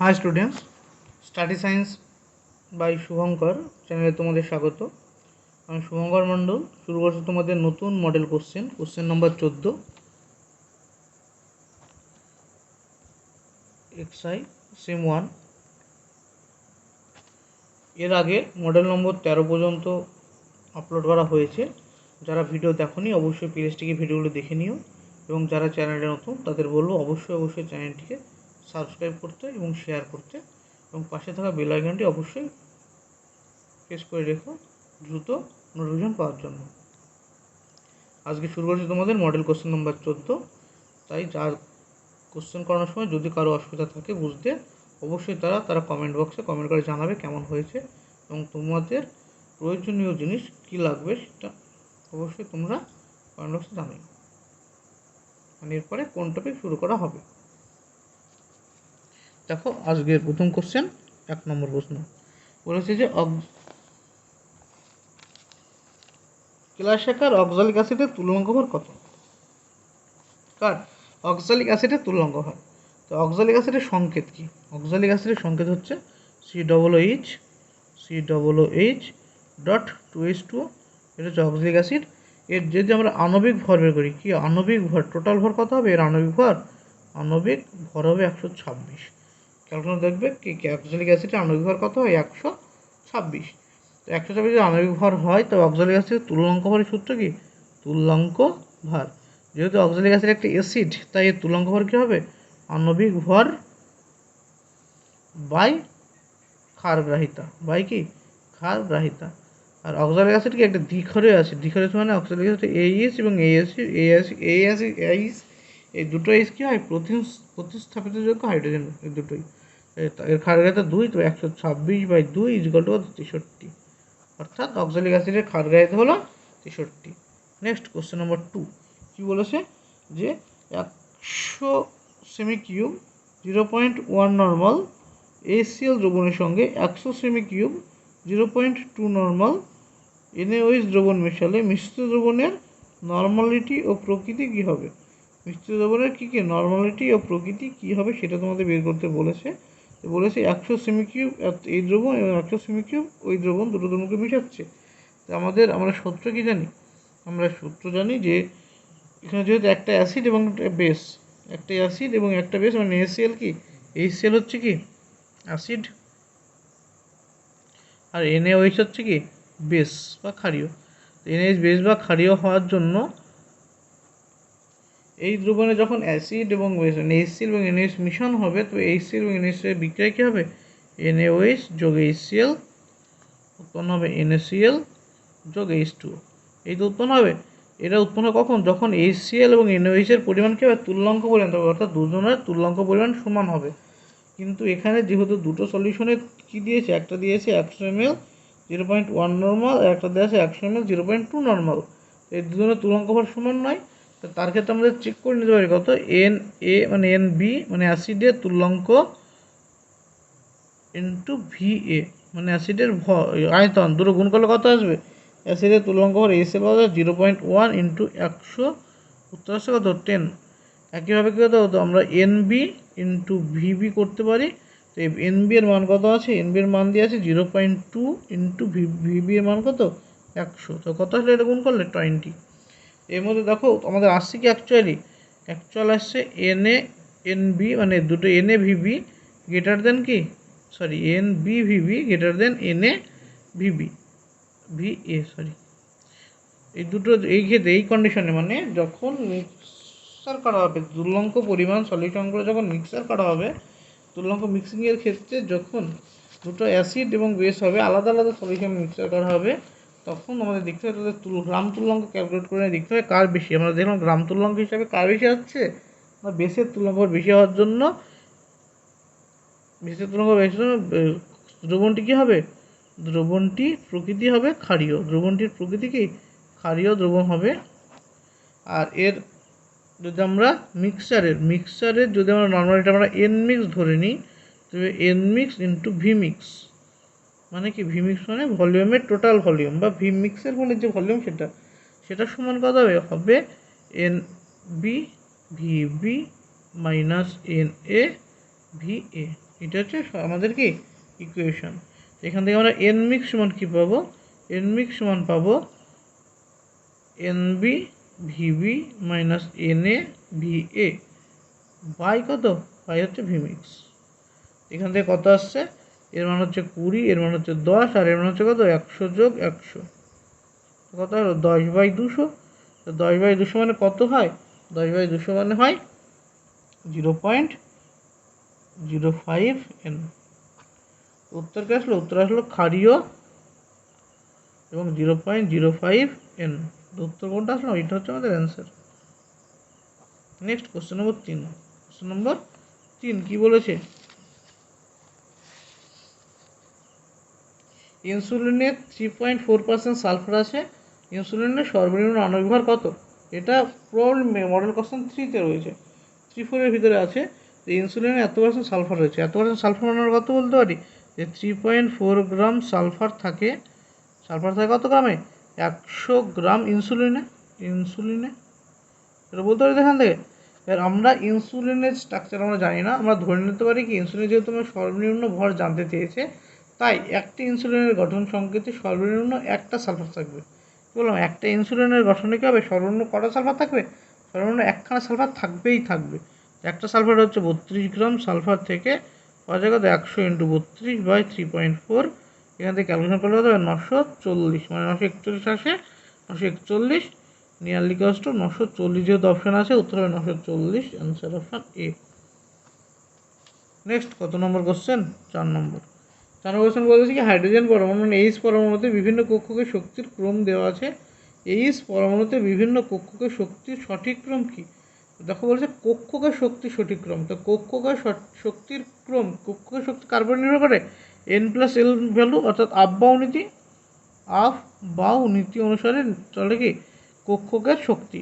High students, study science by Shubhankar চ্যানেলে তোমাদের স্বাগত। আমি শুভঙ্কর মণ্ডল। শুরু করছি তোমাদের নতুন model question number 14 XI same 1। এর আগে মডেল নম্বর 13 পর্যন্ত আপলোড করা হয়েছে। যারা ভিডিও দেখোনি অবশ্যই প্লেলিস্টে ভিডিওগুলো দেখে নিও, এবং যারা চ্যানেলে নতুন তাদের বলবো অবশ্যই চ্যানেলটিকে সাবস্ক্রাইব করতে এবং শেয়ার করতে, এবং পাশে থাকা বেল আইকনটি অবশ্যই প্রেস করে রেখো দ্রুত নোটিফিকেশন পাওয়ার জন্য। আজকে শুরু করছি তোমাদের মডেল কোশ্চেন নম্বর 14। তাই যার কোশ্চেন করানোর সময় যদি কারো অসুবিধা থাকে বুঝতে, অবশ্যই তারা কমেন্ট বক্সে কমেন্ট করে জানাবে কেমন হয়েছে, এবং তোমাদের প্রয়োজনীয় জিনিস কী লাগবে সেটা অবশ্যই তোমরা কমেন্ট বক্সে জানাবে। এরপরে কোন টপিক শুরু করা হবে। দেখো, আজকের প্রথম কোশ্চেন 1 নম্বর প্রশ্ন বলেছে যে ক্লাসেকার অক্সালিক অ্যাসিডের তুলনাঙ্ক ভর কত? কার অক্সালিক অ্যাসিডের তুলনাঙ্ক ভর। তো অক্সালিক অ্যাসিডের সংকেত কি? অক্সালিক অ্যাসিডের সংকেত হচ্ছে COOH.2H2। এটা হচ্ছে অক্সালিক অ্যাসিড। এর যদি আমরা আণবিক ভর বের করি, কি আণবিক ভর, টোটাল ভর কত হবে এর? আণবিক ভর হবে 126। ক্যালকুলেশন দেখবে কি অক্সালিক অ্যাসিডের আণবিক ভর কত হয়? 126। তো 126 যদি আণবিক ভর হয়, তো অক্সালিক অ্যাসিডের তুল্যাঙ্ক ভরের সূত্র কি? তুল্যাঙ্ক ভর। যেহেতু অক্সালিক অ্যাসিড একটা অ্যাসিড, তাই এর তুল্যাঙ্ক ভর কী হবে? আণবিক ভর বাই ক্ষারগ্রাহিতা, বাই কি ক্ষারগ্রাহিতা। আর অক্সালিক অ্যাসিড কি একটা দ্বিক্ষারীয় অ্যাসিড। দ্বিক্ষারীয় মানে অক্সালিক অ্যাসিড এইচ এবং এইচ, এই দুটো এইচ কী হয়? প্রতিস্থাপিতযোগ্য হাইড্রোজেন, এই দুটোই। এর ক্ষারগ্রাহিতা 2, তো 126/2 = 63। অর্থাৎ অক্সালিক অ্যাসিডের ক্ষারগ্রাহিতা হলো 63। নেক্সট কোশ্চেন নম্বর 2 কী বলেছে? যে 100 সেমি কিউব 0.1 নর্মাল HCl দ্রবণের সঙ্গে 100 সেমি কিউব 0.2 নর্মাল NaOH দ্রবণ মেশালে মিশ্রিত দ্রবণের নর্মালিটি ও প্রকৃতি কী হবে? মিশ্রিত দ্রবণের কী নর্মালিটি ও প্রকৃতি কী হবে সেটা তোমাদের বের করতে বলেছে। তো বলেছে 100 সেমি কিউব এই দ্রবণ এবং 100 সেমি কিউব ওই দ্রবণ, দুটো দ্রবণকে মিশাচ্ছে। তো আমরা সূত্র কী জানি? আমরা সূত্র জানি যে এখানে যেহেতু একটা অ্যাসিড এবং একটা বেস, একটা অ্যাসিড এবং একটা বেস, মানে HCl কি HCl হচ্ছে কি অ্যাসিড, আর NaOH হচ্ছে কি বেস বা ক্ষারীয়। NaOH বেস বা ক্ষারীয় হওয়ার জন্য এই দ্রবণে যখন অ্যাসিড এবং বেস HCl এবং NaOH মিশন হবে, তো HCl এবং NaOH এর বিক্রিয়া কী হবে? NaOH যোগ HCl উৎপন্ন হবে NaCl যোগ H2O। এই তো উৎপন্ন হবে। এটা উৎপন্ন কখন? যখন HCl এবং NaOH এর পরিমাণ কী হবে? তুল্যাঙ্ক পরিমাণ হবে, অর্থাৎ দুজনের তুল্যাঙ্ক পরিমাণ সমান হবে। কিন্তু এখানে যেহেতু দুটো সলিউশনে কী দিয়েছে, একটা দিয়েছে 100 ml 0.1 নর্মাল, আর একটা দেওয়া আছে 100 ml 0.2 নর্মাল। এই দুজনের তুল্যাঙ্ক ভর সমান নয়। তো তার ক্ষেত্রে আমাদের চেক করে নিতে পারি কত Na মানে NB মানে অ্যাসিডের তুল্যাঙ্ক ইন্টু VA মানে অ্যাসিডের আয়তন, দুটো গুণ করলে কত আসবে? অ্যাসিডের তুল্যাঙ্ক ভর এসে পাওয়া যায় 0.1 ইন্টু 100, উত্তর আসছে কত? 10। একইভাবে কী হতে হতো? আমরা NB ইন্টু VB করতে পারি। তো NB এর মান কত আছে? NB এর মান দিয়ে আছে 0.2 ইন্টু VB এর মান কত? 100। তো কত আসলে এটা গুণ করলে? 20। এর মধ্যে দেখো আমাদের আসছে কি অ্যাকচুয়াল আসছে NB মানে দুটো NaVB গ্রেটার দেন কি NbVB গ্রেটার দেন NaVB এই দুটো এই ক্ষেত্রে এই কন্ডিশনে, মানে যখন মিক্সার করা হবে তুল্যাঙ্ক পরিমাণ সলিউশনগুলো যখন মিক্সার করা হবে, তুল্যাঙ্ক মিক্সিংয়ের ক্ষেত্রে যখন দুটো অ্যাসিড এবং বেস হবে আলাদা আলাদা সলিউশন মিক্সার করা হবে, তখন আমাদের দেখতে হবে তাদের গ্রাম তুল্যাঙ্ক ক্যালকুলেট করে দেখতে হবে কার বেশি। আমরা দেখলাম গ্রাম তুল্যাঙ্ক হিসাবে কার বেশি হচ্ছে না বেসের তুল্যাঙ্ক বেশি হওয়ার জন্য দ্রবণটি কী হবে? দ্রবণটি প্রকৃতি হবে ক্ষারীয়। দ্রবণটির প্রকৃতি কি ক্ষারীয় দ্রবণ হবে। আর এর যদি আমরা মিক্সচারের যদি আমরা নর্মালিটা আমরা N-মিক্স ধরে নিই, তবে N-মিক্স ইন্টু V-মিক্স মানে কি V-মিক্স মানে ভলিউমের টোটাল ভলিউম, বা V-মিক্সের ফলে যে ভলিউম সেটা সমান কত হবে? NbVb minus NaVa। এটা হচ্ছে আমাদের কি ইকুয়েশন। এখান থেকে আমরা এন মিক্স সমান কী পাবো, এন মিক্স সমান পাবো NB VB minus NA VA by কত, বাই হচ্ছে ভি মিক্স। এখান থেকে কত আসছে, এর মান হচ্ছে 20, এর মান হচ্ছে 10, আর এর মান হচ্ছে কত 100 যোগ 100, কত হলো 10/200। তো 10/200 মানে কত হয়, 10/200 মানে হয় 0.05 এন। উত্তর কে আসলো, উত্তর আসলো ক্ষারীয় এবং 0.05 এন। উত্তর কোনটা আসলো, এটা হচ্ছে আমাদের অ্যান্সার। নেক্সট কোশ্চেন নম্বর 3। কোশ্চেন নম্বর 3 কি বলেছে, ইনসুলিনে 3.4% সালফার আছে, ইনসুলিনের সর্বনিম্ন আণবিক ভর কত? এটা প্রবলেম মডেল কোশ্চেন 3-তে রয়েছে, 3-4-এর ভিতরে আছে। যে ইনসুলিনে এত পার্সেন্ট সালফার রয়েছে, এত পার্সেন্ট সালফার মানে আমরা কত বলতে পারি, যে 3.4 গ্রাম সালফার থাকে। সালফার থাকে কত গ্রামে, 100 গ্রাম ইনসুলিনে। ইনসুলিনে এটা বলতে পারি এখান থেকে। এবার আমরা ইনসুলিনের স্ট্রাকচার আমরা জানি না, আমরা ধরে নিতে পারি কি ইনসুলিন যেহেতু আমরা সর্বনিম্ন ভর জানতে চেয়েছে, তাই একটা ইনসুলিনের গঠন সংকেতে সর্বনিম্ন একটা সালফার থাকবে। কী বললাম, একটা ইনসুলিনের গঠনে কী হবে, সর্বনিম্ন কটা সালফার থাকবে, সর্বনিম্ন একখানা সালফার থাকবেই থাকবে। একটা সালফার হচ্ছে 32 গ্রাম, সালফার থেকে পাওয়া যায় কত 100 × 32/3.4। এখান থেকে ক্যালকুলেশন করলে কত হবে 940, মানে 941 আসে, 941 নিয়ারলি কস টু 940, যেহেতু অপশান আছে উত্তর হবে 940, অ্যান্সার অপশান এ। নেক্সট কত নম্বর কোশ্চেন, 4 নম্বর। 4 নম্বর কোশ্চেন বলেছে কি হাইড্রোজেন পরমাণু এইচ পরমাণুতে বিভিন্ন কক্ষকে শক্তির ক্রম দেওয়া আছে, এইচ পরমাণুতে বিভিন্ন কক্ষকে শক্তির সঠিক ক্রম কি? দেখো বলছে কক্ষকে শক্তির সঠিক ক্রম, তো কক্ষকে শক্তির ক্রম, কক্ষকে শক্তি কার উপর নির্ভর করে, n+l ভ্যালু অর্থাৎ আপ বাউ নীতি অনুসারে চলে কি কক্ষকের শক্তি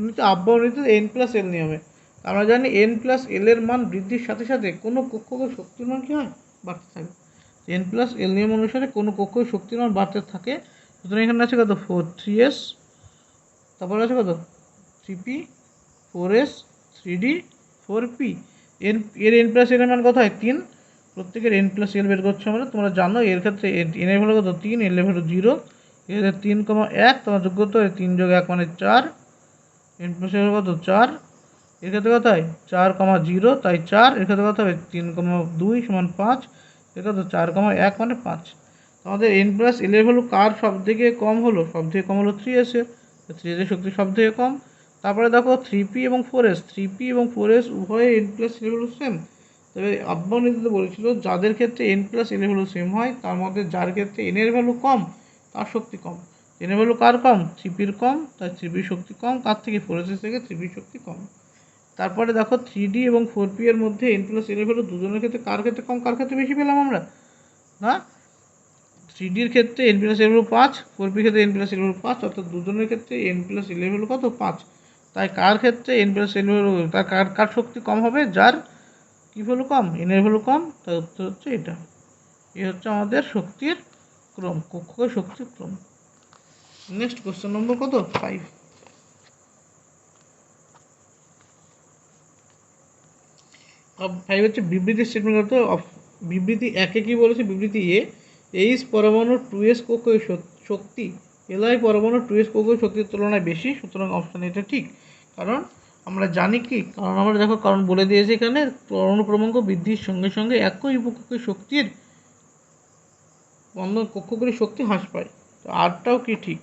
নীতি, আপ বাউ নীতি n+l নিয়মে। আমরা জানি n+l এর মান বৃদ্ধির সাথে সাথে কোনো কক্ষকের শক্তির মান কী হয়, বাড়তে থাকে। n+l নিয়ম অনুসারে কোনো কক্ষের শক্তির মান বাড়তে থাকে। সুতরাং এখানে আছে কত 3s, তারপরে আছে কত 3p, 4s, 3d, 4p। এর n+l এর মান কত হয় 3, প্রত্যেকের n+l বের করছে আমরা। তোমরা জানো এর ক্ষেত্রে n এর ভ্যালু কত 3, l এর ভ্যালু 0, এর 3,1, তোমার যোগ্যতা 3 যোগ 1 মানে 4, n+l এর কত 4, এর ক্ষেত্রে কত হয় 4,0, তাই 4, এর ক্ষেত্রে কত হবে 3,2 সমান 5, এর কত 4,1 মানে 5। আমাদের n+l এর ভ্যালু কার সব থেকে কম হলো, সব থেকে কম হলো 3s এর, 3s এর শক্তি সব থেকে কম। তারপরে দেখো 3p এবং 4s, 3p এবং 4s উভয়ে n+l এর ভ্যালু সেম। তবে আব্বাউ নীতিতে বলেছিল যাদের ক্ষেত্রে n+l এর ভ্যালু সেম হয় তার মধ্যে যার ক্ষেত্রে n এর ভ্যালু কম তার শক্তি কম। n এর ভ্যালু কার কম, 3pর কম, তাই 3pর শক্তি কম, কার থেকে 4s থেকে 3pর শক্তি কম। তারপরে দেখো 3d এবং 4p এর মধ্যে n+l এর ভ্যালু দুজনের ক্ষেত্রে কার ক্ষেত্রে কম কার ক্ষেত্রে বেশি পেলাম আমরা, না 3dর ক্ষেত্রে n+l এর ভ্যালু 5, 4p ক্ষেত্রে n+l এর ভ্যালু 5, অর্থাৎ দুজনের ক্ষেত্রে n+l এর ভ্যালু কত 5। তাই কার ক্ষেত্রে n+l এর ভ্যালু তার কার শক্তি কম হবে, যার কি ভ্যালু কম, n এর ভ্যালু কম, তার উত্তর হচ্ছে এটা। এই হচ্ছে আমাদের শক্তির ক্রম, কক্ষকের শক্তির ক্রম। নেক্সট কোশ্চেন নম্বর কত 5। 5 হচ্ছে বিবৃতি স্টেটমেন্ট কত, বিবৃতি একে কি বলেছে, বিবৃতি এইচ পরমাণুর 2s কক্ষের শক্তি li পরমাণুর 2s কক্ষের শক্তির তুলনায় বেশি, সুতরাং অপশান এটা ঠিক। কারণ আমরা জানি কি, কারণ আমরা দেখো কারণ বলে দিয়েছে এখানে পরমাণু ক্রমাঙ্ক বৃদ্ধির সঙ্গে সঙ্গে একই কক্ষের শক্তির অন্য কক্ষগুলির শক্তি হ্রাস পায়। তো আরটাও কি ঠিক,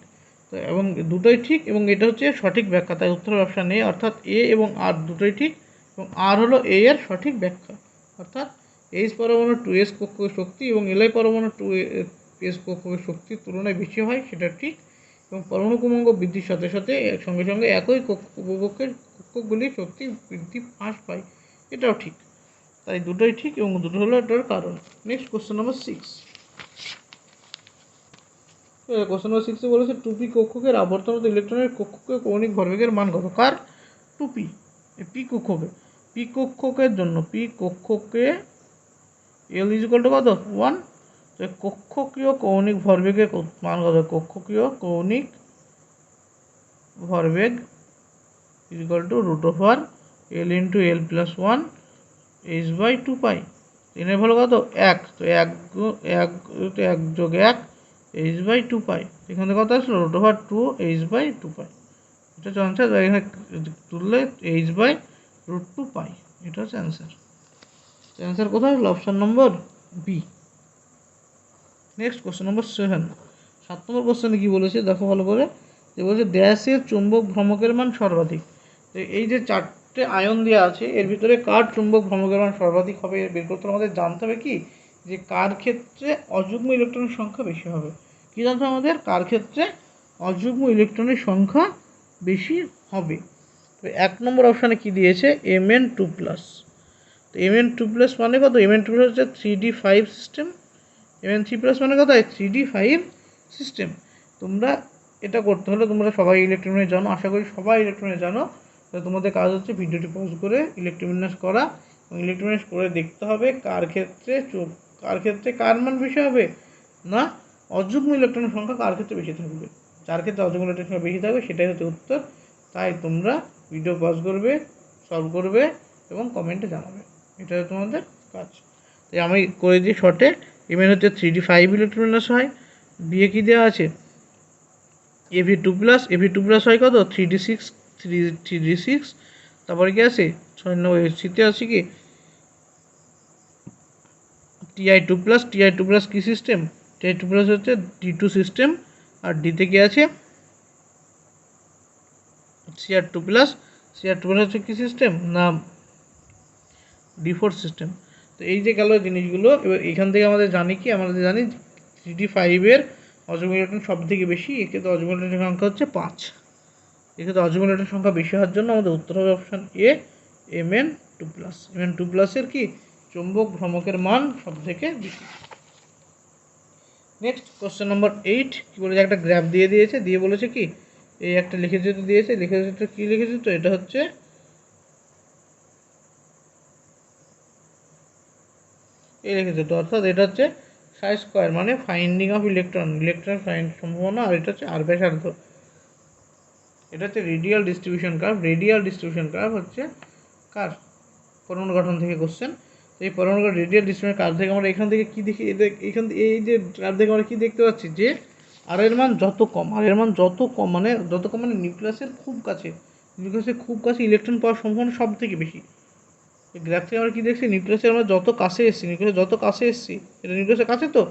তো এবং দুটোই ঠিক এবং এটা হচ্ছে সঠিক ব্যাখ্যা, তাই উত্তর অপশান এ, অর্থাৎ এ এবং আর দুটোই ঠিক এবং আর হলো এ এর সঠিক ব্যাখ্যা। অর্থাৎ এইচ পরমাণুর 2s কক্ষের শক্তি এবং li পরমাণুর 2s কক্ষের শক্তির তুলনায় বেশি হয়, সেটা ঠিক। এবং পরমাণু ক্রমাঙ্ক বৃদ্ধির সাথে সাথে সঙ্গে সঙ্গে একই উপকক্ষের কক্ষগুলির শক্তি বৃদ্ধি হ্রাস পায়, এটাও ঠিক। তাই দুটোই ঠিক এবং দুটো হলো এটার কারণ। নেক্সট কোশ্চেন নম্বর 6। কোশ্চেন নম্বর 6 বলেছে 2p কক্ষকের আবর্তনরত ইলেকট্রনের কক্ষকে কৌণিক ভরবেগের মান কত, কার 2p, পি কক্ষকে, পি কক্ষকের জন্য পি কক্ষকে l ইকুয়াল টু কত 1, তো কক্ষকীয় কৌণিক ভরবেগের মান কত, কক্ষকীয় কৌণিক ভরবেগ equal to √l × l + 1 h/2π। এনের ভ্যালু কত 1, তো 1 যোগ 1 h/2π, এখান থেকে কত আসলো √2 h/2π। এটা হচ্ছে অ্যান্সার। এখানে তুললে h/√2π, এটা হচ্ছে অ্যান্সার। অ্যান্সার কোথায় হলো option number B. Next question number 7 number কোশ্চেনে কি বলেছে দেখো ভালো করে, যে বলছে ড্যাশের চুম্বক ভ্রামকের মান সর্বাধিক। তো এই যে 4টে আয়ন দেওয়া আছে এর ভিতরে কার চুম্বক ভ্রামকের মান সর্বাধিক হবে বের করতে আমাদের জানতে হবে কি, যে কার ক্ষেত্রে অযুগ্ম ইলেকট্রনের সংখ্যা বেশি হবে। কি জানতে হবে আমাদের, কার ক্ষেত্রে অযুগ্ম ইলেকট্রনের সংখ্যা বেশি হবে। তো 1 নম্বর অপশানে কি দিয়েছে Mn2+। তো Mn2+ মানে কত, Mn2+ হচ্ছে 3d5 সিস্টেম, Mn3+ মানে কত 3d5 সিস্টেম। তোমরা এটা করতে হলে তোমরা সবাই ইলেকট্রনে জানো, আশা করি সবাই ইলেকট্রনে জানো। তো তোমাদের কাজ হচ্ছে ভিডিওটি পজ করে ইলেকট্রোবিন্যাস করা এবং ইলেকট্রোবিন্যাস করে দেখতে হবে কার ক্ষেত্রে কার মান বেশি হবে, না অযুগ্ম ইলেকট্রনের সংখ্যা কার ক্ষেত্রে বেশি থাকবে। যার ক্ষেত্রে অযুগ্ম ইলেকট্রনের সংখ্যা বেশি থাকবে সেটাই হচ্ছে উত্তর। তাই তোমরা ভিডিও পজ করবে, সলভ করবে এবং কমেন্টে জানাবে, এটা তোমাদের কাজ। তাই আমি করে দিই শর্টে। Mn হচ্ছে 3d5 ইলেকট্রোবিন্যাস হয়। বিয়ে কি দেওয়া আছে Av2+, হয় কত 3d6, তারপরে কি আছে 6 নম্বর সিতে আছে কি Ti2+, কি সিস্টেম, Ti2+ হচ্ছে d2 সিস্টেম, আর ডিতে কি আছে Cr2+, হচ্ছে কি সিস্টেম না d4 সিস্টেম। তো এই যে গেল জিনিসগুলো, এবার এখান থেকে আমাদের জানি কি, আমাদের জানি 3d5 অযুগ্ম ইলেকট্রন সব থেকে বেশি, এক্ষেত্রে অযুগ্ম ইলেকট্রনের সংখ্যা হচ্ছে 5। এক্ষেত্রে অযুগ্ম ইলেকট্রনের সংখ্যা বেশি হওয়ার জন্য আমাদের উত্তর হবে অপশান এ Mn2+। Mn2+-এর কি চৌম্বক ভ্রামকের মান সব থেকে বেশি। নেক্সট কোশ্চেন নম্বর 8 কি বলেছে, একটা গ্রাফ দিয়ে দিয়েছে, দিয়ে বলেছে কি এই একটা লিখিত দিয়েছে, লিখিত কি লিখেছে, তো এটা হচ্ছে এই লিখেছে, তো অর্থাৎ এটা হচ্ছে সাই স্কোয়ার মানে ফাইন্ডিং অফ ইলেকট্রন ফাইন্ড সম্ভাবনা, আর এটা হচ্ছে আর ব্যাসার্ধ। এটা হচ্ছে রেডিয়াল ডিস্ট্রিবিউশন কার্ভ হচ্ছে কার পরমাণু গঠন থেকে কোশ্চেন। এই পরমাণু রেডিয়াল ডিস্ট্রিবিউশন কার্ভ থেকে আমরা এখান থেকে কী দেখি, এখান এই যে কার্ভ থেকে আমরা কী দেখতে পাচ্ছি, যে আর এর মান যত কম, মানে নিউক্লিয়াসের খুব কাছে, ইলেকট্রন পাওয়ার সম্ভাবনা সব থেকে বেশি। এই গ্রাফ থেকে আমরা কী দেখছি, নিউক্লিয়াসের আমরা যত কাছে এসেছি, এটা নিউক্লিয়াসের কাছে, তো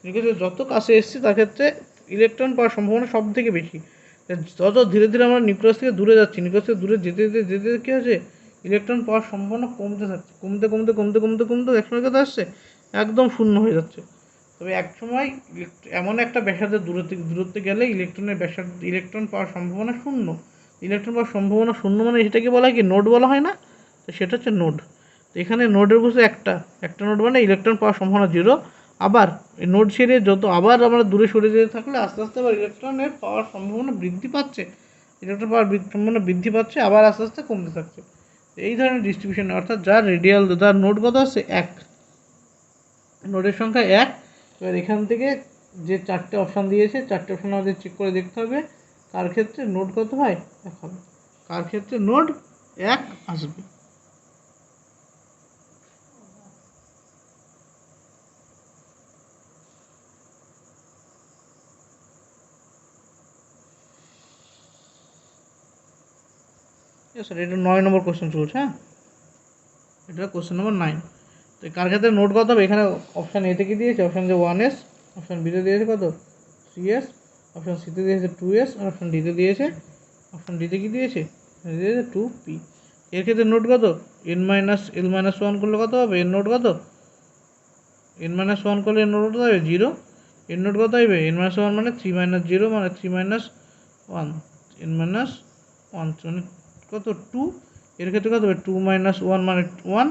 নিউক্লিয়াসের যত কাছে এসেছি তার ক্ষেত্রে ইলেকট্রন পাওয়ার সম্ভাবনা সব থেকে বেশি। যত ধীরে ধীরে আমরা নিউক্লিয়াস থেকে দূরে যাচ্ছি, যেতে যেতে কী হচ্ছে, ইলেকট্রন পাওয়ার সম্ভাবনা কমতে থাকছে, কমতে একসময় কথা আসছে একদম শূন্য হয়ে যাচ্ছে। তবে একসময় এমন একটা ব্যাসার্ধের দূরত্বে গেলে ইলেকট্রন পাওয়ার সম্ভাবনা শূন্য, মানে সেটাকে বলা হয় কি নোড বলা হয় না, তো সেটা হচ্ছে নোড। তো এখানে নোডের বসে একটা নোড মানে ইলেকট্রন পাওয়ার সম্ভাবনা 0। আবার এই নোড ছেড়ে যত আবার আমরা দূরে সরে যেতে থাকলে আস্তে আস্তে আবার ইলেকট্রনের পাওয়ার সম্ভাবনা বৃদ্ধি পাচ্ছে, আবার আস্তে আস্তে কমতে থাকছে। এই ধরনের ডিস্ট্রিবিউশন, অর্থাৎ যার নোড কত আছে 1, নোডের সংখ্যা 1। এবার এখান থেকে যে 4টে অপশান দিয়েছে, 4টে অপশান আমাদের চেক করে দেখতে হবে কার ক্ষেত্রে নোড কত হয় 1 হবে, কার ক্ষেত্রে নোড 1 আসবে। স্যার এটা 9 নম্বর কোশ্চেন চলছে। হ্যাঁ, এটা কোশ্চেন নম্বর 9। তো কার ক্ষেত্রে নোট কত হবে, এখানে অপশান এতে কি দিয়েছে, অপশান যে 1s, অপশান বিতে দিয়েছে কত 3s, অপশান সিতে দিয়েছে 2s, আর অপশান ডিতে দিয়েছে কি দিয়েছে 2p। এর ক্ষেত্রে নোট কত n-l-1 করলে কত হবে, এর নোট কত n-1 করলে এর নোট কত হবে 0, এর নোট কত হবে n-1 মানে 3 - 0 মানে 3 - 1, n-1 মানে কত 2, এর ক্ষেত্রে কত হবে 2 - 1 মানে 1,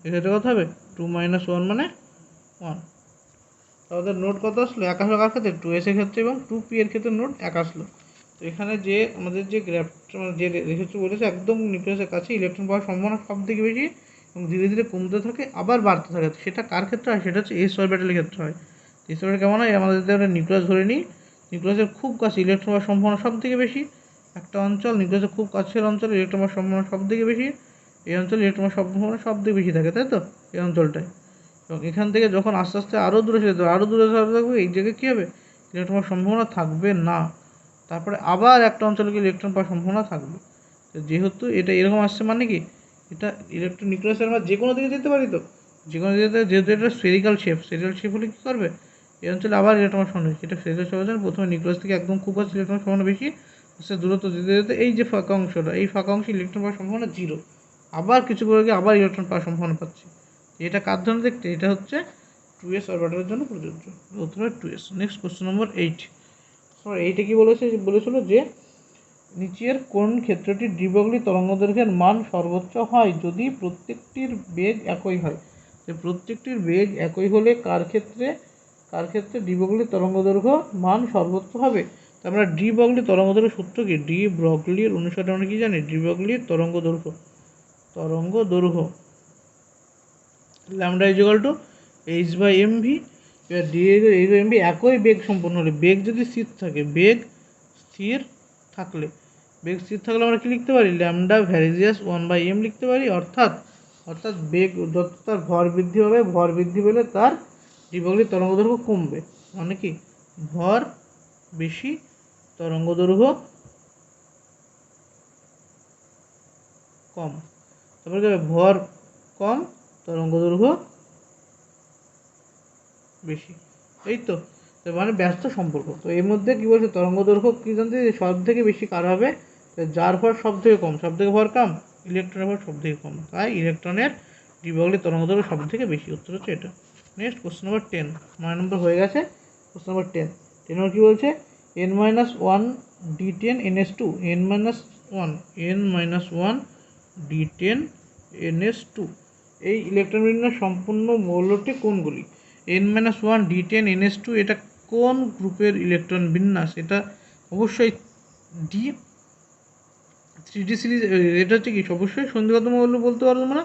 এর ক্ষেত্রে কত হবে 2 - 1 মানে 1। তাদের নোট কত আসলো 1 আসলো কার ক্ষেত্রে 2s এর ক্ষেত্রে, এবং 2p এর ক্ষেত্রে নোট 1 আসলো। তো এখানে যে আমাদের যে গ্রাফটা যে রেখেছে বলেছে একদম নিউক্লিয়াসের কাছে ইলেকট্রন পাওয়ার সম্ভাবনা সব থেকে বেশি এবং ধীরে ধীরে কমতে থাকে আবার বাড়তে থাকে। সেটা কার ক্ষেত্রে হয়, সেটা হচ্ছে s অরবিটালের ক্ষেত্রে হয়। s অরবিটাল কেমন হয়, আমাদের একটা নিউক্লিয়াস ধরে নিই, নিউক্লিয়াসের খুব কাছে ইলেকট্রন পাওয়ার সম্ভাবনা সব থেকে বেশি, একটা অঞ্চল নিউক্লিয়াসের খুব কাছের অঞ্চলে ইলেকট্রন পাওয়ার সম্ভাবনা সব থেকে বেশি, এই অঞ্চলে ইলেকট্রন পাওয়ার সম্ভাবনা সব থেকে বেশি থাকে, তাই তো এই অঞ্চলটায়। এবং এখান থেকে যখন আস্তে আস্তে আরও দূরে চলে যাবে, আরও দূরে থাকবে, এই জায়গায় কী হবে, ইলেকট্রন পাওয়ার সম্ভাবনা থাকবে না। তারপরে আবার একটা অঞ্চলে গিয়ে ইলেকট্রন পাওয়ার সম্ভাবনা থাকবে। তো যেহেতু এটা এরকম আসছে মানে কি, এটা ইলেকট্রন নিউক্লিয়াসের আমরা যে কোনো দিকে যেতে পারি, তো যে কোনো দিকে যেহেতু এটা স্ফেরিক্যাল শেপ হলে কী করবে, এই অঞ্চলে আবার ইলেকট্রন পাওয়ার সম্ভাবনা, এটা স্ফেরিক্যাল শেপ আছে, প্রথমে নিউক্লিয়াস থেকে একদম খুব কাছে ইলেকট্রন সম্ভাবনা বেশি, আস্তে দূরত্ব যেতে যেতে এই যে ফাঁকা অংশটা, এই ফাঁকা অংশে ইলেকট্রন পাওয়ার সম্ভাবনা 0, আবার কিছু করে গিয়ে আবার ইলেকট্রন পাওয়ার সম্ভাবনা পাচ্ছি। এটা কার জন্য দেখতে, এটা হচ্ছে 2s অরবিটালের জন্য প্রযোজ্য। উত্তর হয় 2s। নেক্সট কোশ্চেন নম্বর 8। এইটা কি বলেছিল যে নিচের কোন ক্ষেত্রটি ডি-ব্রগলি তরঙ্গদৈর্ঘ্যের মান সর্বোচ্চ হয় যদি প্রত্যেকটির বেগ একই হয়। যে প্রত্যেকটির বেগ একই হলে কার ক্ষেত্রে ডি-ব্রগলি তরঙ্গদৈর্ঘ্য মান সর্বোচ্চ হবে। তো আমরা ডি-ব্রগলি তরঙ্গদৈর্ঘ্য সূত্র কি, ডি-ব্রগলির অনুসারে আমরা কি জানি, ডি-ব্রগলির তরঙ্গদৈর্ঘ্য ল্যামডা ইকুয়াল টু h/mv। এবার ডি h/mv একই বেগ সম্পন্ন হলে, বেগ যদি স্থির থাকে, বেগ স্থির থাকলে আমরা কি লিখতে পারি, ল্যামডা ভ্যারিজিয়াস 1/m লিখতে পারি। অর্থাৎ বেগ যত তার ভর বৃদ্ধি হবে, ভর বৃদ্ধি পেলে তার ডি-ব্রগলি তরঙ্গদৈর্ঘ্য কমবে। মানে কি, ভর বেশি তরঙ্গদৈর্ঘ্য কম, তারপরে ভর কম তরঙ্গদৈর্ঘ্য বেশি, এই তো মানে ব্যস্ত সম্পর্ক। তো এর মধ্যে কী বলছে, তরঙ্গদৈর্ঘ্য কী জানতে, সব থেকে বেশি কার হবে, যার ভর সব থেকে কম, সব থেকে ভর কম, ইলেকট্রনের ভর সব থেকে কম, তাই ইলেকট্রনের ডি-ব্রগলি তরঙ্গদৈর্ঘ্য সব থেকে বেশি। উত্তর হচ্ছে এটা। নেক্সট কোশ্চেন নম্বর 10, 9 নম্বর হয়ে গেছে। কোশ্চেন নম্বর 10 নম্বর কী বলছে, n-1 d10 ns2, n-1 d10 ns2 এই ইলেকট্রন বিন্যাস সম্পূর্ণ মৌলটি কোনগুলি। n-1 d10 ns2 এটা কোন গ্রুপের ইলেকট্রন বিন্যাস, এটা অবশ্যই ডি 3d সিরিজ। এটা হচ্ছে কি, অবশ্যই সন্ধিগত মৌল বলতে পারবো না,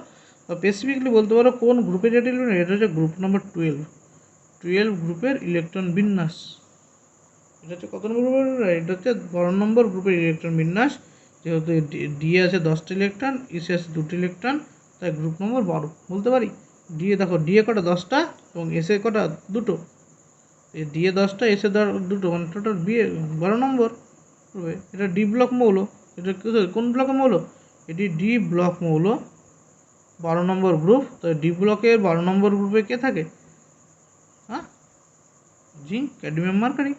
স্পেসিফিকলি বলতে পারো কোন গ্রুপের যেটা ইলেকট্রন, এটা হচ্ছে গ্রুপ নম্বর 12 গ্রুপের ইলেকট্রন বিন্যাস। এটা হচ্ছে কত নম্বর গ্রুপের, এটা হচ্ছে 12 নম্বর গ্রুপের ইলেকট্রন বিন্যাস। যেহেতু ডি আছে 10টি ইলেকট্রন, ইসে আছে 2টি ইলেকট্রন, তাই গ্রুপ নম্বর 12 বলতে পারি। ডি দেখো, ডি এ কটা 10টা এবং এসে কটা 2টো, ডি এ 10টা এসে 2টো, মানে টোটাল 12 নম্বর হবে। এটা ডি ব্লক মৌল, এটা কোন ব্লকের মৌল, এটি ডি ব্লক মৌল, 12 নম্বর গ্রুপ। তো ডি ব্লকের 12 নম্বর গ্রুপে কে থাকে, হ্যাঁ, জিঙ্ক, ক্যাডমিয়াম, মার্কারি।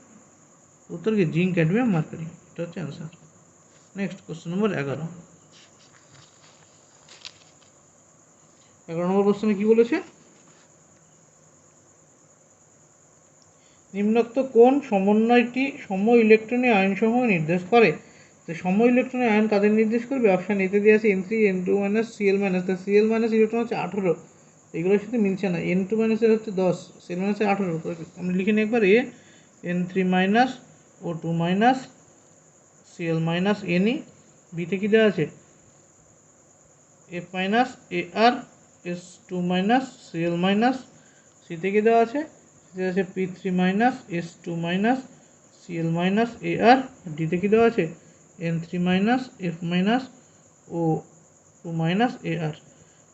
উত্তর কি, জিঙ্ক, ক্যাডমিয়াম, মার্কারি, এটা হচ্ছে অ্যান্সার। নেক্সট কোশ্চেন নম্বর 11। 11 নম্বর কোশ্চেনে কি বলেছে, নিম্নোক্ত কোন সমন্বয়টি সম ইলেকট্রনীয় আয়নসমূহ নির্দেশ করে। তো সম ইলেকট্রনীয় আয়ন কাদের নির্দেশ করবে, অপশান এতে দিয়ে আছে n3 n2 Cl-, তো Cl- ইলেকট্রন হচ্ছে 18, এগুলোর সাথে মিলছে না। n2 এর হচ্ছে 10, Cl- 18, তো আমি লিখে নিই একবার, n3 O2 Cl- Ne, বিতে কী দেওয়া আছে, F- Ar S2 Cl-, সিতে কী দেওয়া আছে, আছে P3 S2 Cl- Ar, ডিতে কী দেওয়া আছে N3 F O2 Ar।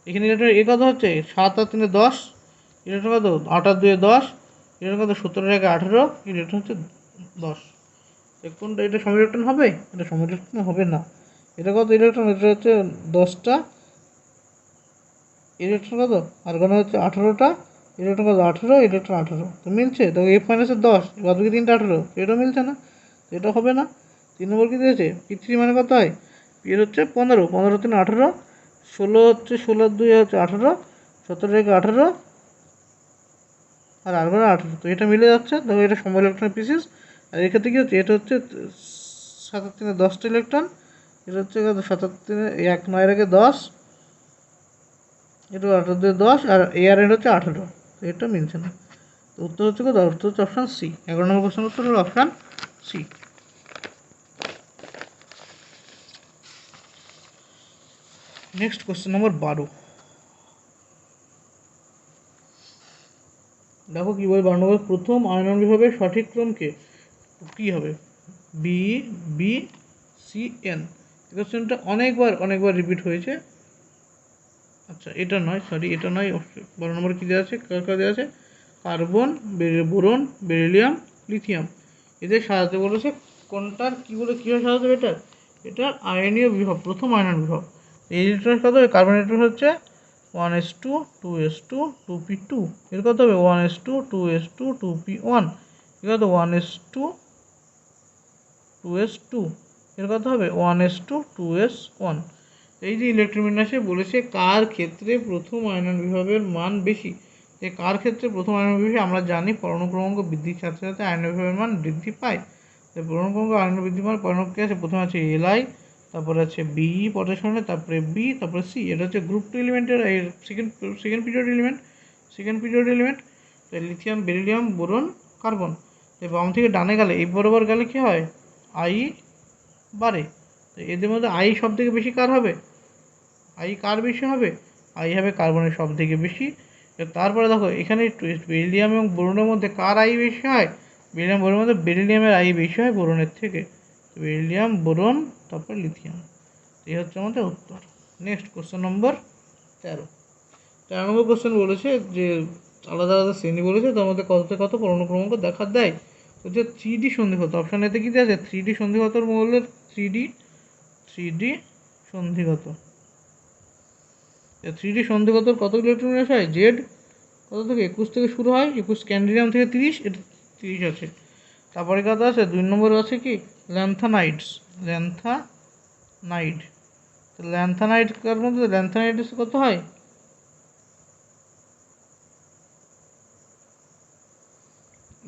এখানে ইলেকট্রন এ কত হচ্ছে, 7 আর 3 10, ইলেকট্রন কত 8 আর 2 10, ইলেকট্রন কত 17 আর 18, ইলেকট্রন হচ্ছে 10। কোনটা, এটা সম ইলেকট্রন হবে, এটা সম ইলেকট্রন হবে না। এটা কত ইলেকট্রন, এটা হচ্ছে 10টা ইলেকট্রন, কত আর্গন হচ্ছে 18টা, ইলেকট্রন কত 18, ইলেকট্রন 18, তো মিলছে। তো F- 10, বাদ বাকি 3টা 18, এটাও মিলছে না, এটা হবে না। 3 নম্বর কী দিয়েছে, P3 মানে কত হয়, P এর হচ্ছে 15, 15 3 18, 16 হচ্ছে 16 2 হচ্ছে 18, 17 থেকে 18, আর আর্গন 18, তো এটা মিলে যাচ্ছে। দেখো এটা সম ইলেকট্রন পিসিস। আর এক্ষেত্রে কী হচ্ছে, এটা হচ্ছে 7 আর 3 10টা ইলেকট্রন, এটা হচ্ছে 7 আর 3 1 9 এর 10, এটা 18 2 10, আর এআর এর হচ্ছে 18, তো এটা মিলছে না। তো উত্তর হচ্ছে কত, উত্তর হচ্ছে অপশান সি। 11 নম্বর প্রশ্নের উত্তর হলো option C. Next question number 12। দেখো কী বলে 12 নম্বর, প্রথম আয়নন বিভাগের সঠিক ক্রমকে কী হবে, বি বি সি এন। কোশ্চেনটা অনেকবার রিপিট হয়েছে, আচ্ছা এটা নয়, সরি এটা নয়, 12 নম্বর কী দেওয়া আছে, কার দেওয়া আছে, কার্বন, বোরন, বেরিলিয়াম, লিথিয়াম, এদের সাজাতে বলেছে। কোনটার কী বলে কীভাবে সাজাতে হবে, এটার আয়নীয় বিভব, প্রথম আয়নের বিভব। এই ইলেকট্রনের কত হবে, কার্বন ইলেকট্রন হচ্ছে 1s2 2s2 2p2, এর কত হবে 1s2 2s2 2p1, এর কত 1s2 2s2, এর কত হবে 1s2 2s1। এই যে ইলেকট্রন বিন্যাসে বলেছে কার ক্ষেত্রে প্রথম আয়নন বিভবের মান বেশি, যে কার ক্ষেত্রে প্রথম আয়নন বিভবে আমরা জানি পরমাণু ক্রমাঙ্ক বৃদ্ধির সাথে সাথে আয়নন বিভবের মান বৃদ্ধি পায়। পরমাণু ক্রমাঙ্ক আয়নন বৃদ্ধি মান পরমাণু কী আছে, প্রথমে আছে এলআই, তারপরে আছে বিই পটাশনে, তারপরে বি, তারপরে সি, এটা হচ্ছে গ্রুপ টু এলিমেন্টের এই সেকেন্ড পিরিয়ড এলিমেন্ট। তো লিথিয়াম, বেরিলিয়াম, বোরন, কার্বন। বাম থেকে ডানে গেলে এই বরাবর গেলে কী হয়, আই বাড়ে। তো এদের মধ্যে আই সব থেকে বেশি কার হবে, আই কার বেশি হবে, আই হবে কার্বনের সব থেকে বেশি। তারপরে দেখো এখানে বেরিলিয়াম এবং বোরনের মধ্যে কার আই বেশি হয়, বেরিলিয়াম বোরনের মধ্যে বেরিলিয়ামের আই বেশি হয় বোরনের থেকে। বেরিলিয়াম, বোরন, তারপর লিথিয়াম। এই হচ্ছে আমাদের উত্তর। নেক্সট কোশ্চেন নম্বর 13। 13 নম্বর কোশ্চেন বলেছে যে আলাদা আলাদা শ্রেণী বলেছে, তার মধ্যে কত থেকে কত পরমাণু ক্রমাঙ্ক দেখা দেয়। হচ্ছে 3D সন্ধিগত, অপশান এতে কী আছে 3D সন্ধিগতর মূল্যের 3D সন্ধিগত। 3D সন্ধিগতর কত ইলেকট্রন বিন্যাস হয়, জেড কত থেকে 21 থেকে শুরু হয়, 21 স্ক্যান্ডিয়াম থেকে 30, এটা 30 আছে। তারপরে কত আছে 2 নম্বর আছে কি ল্যান্থানাইড। তো ল্যান্থানাইড কার মধ্যে, ল্যান্থানাইড কত হয়,